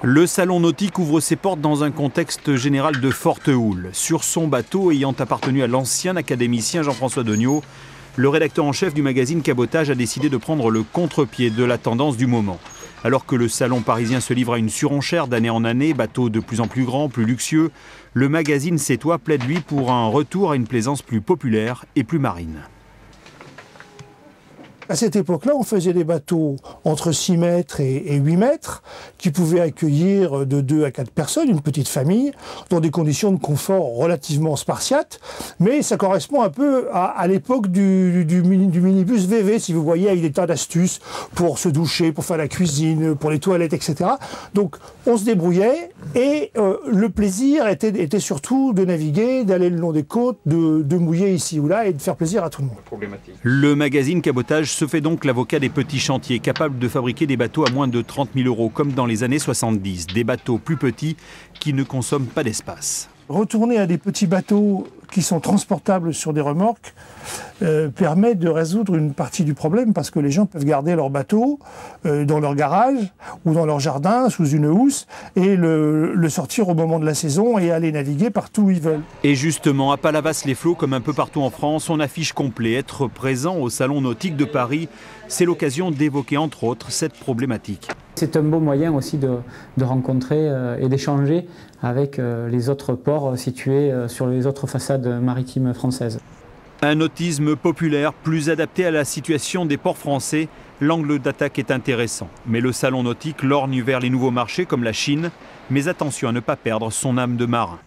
Le salon nautique ouvre ses portes dans un contexte général de forte houle. Sur son bateau ayant appartenu à l'ancien académicien Jean-François Degnaud, le rédacteur en chef du magazine Cabotage a décidé de prendre le contre-pied de la tendance du moment. Alors que le salon parisien se livre à une surenchère d'année en année, bateaux de plus en plus grands, plus luxueux, le magazine Sétois plaide lui pour un retour à une plaisance plus populaire et plus marine. À cette époque-là, on faisait des bateaux entre 6 mètres et 8 mètres qui pouvaient accueillir de 2 à 4 personnes, une petite famille, dans des conditions de confort relativement spartiates. Mais ça correspond un peu à l'époque du minibus VV, si vous voyez, avec des tas d'astuces pour se doucher, pour faire la cuisine, pour les toilettes, etc. Donc on se débrouillait et le plaisir était surtout de naviguer, d'aller le long des côtes, de mouiller ici ou là et de faire plaisir à tout le monde. Le magazine Cabotage se fait donc l'avocat des petits chantiers, capables de fabriquer des bateaux à moins de 30 000 € comme dans les années 70. Des bateaux plus petits qui ne consomment pas d'espace. Retourner à des petits bateaux qui sont transportables sur des remorques permet de résoudre une partie du problème parce que les gens peuvent garder leur bateau dans leur garage ou dans leur jardin sous une housse et le sortir au moment de la saison et aller naviguer partout où ils veulent. Et justement, à Palavas-les-Flots, comme un peu partout en France, on affiche complet. Être présent au Salon nautique de Paris, c'est l'occasion d'évoquer entre autres cette problématique. C'est un beau moyen aussi de rencontrer et d'échanger avec les autres ports situés sur les autres façades maritimes françaises. Un nautisme populaire plus adapté à la situation des ports français, l'angle d'attaque est intéressant. Mais le salon nautique lorgne vers les nouveaux marchés comme la Chine, mais attention à ne pas perdre son âme de marin.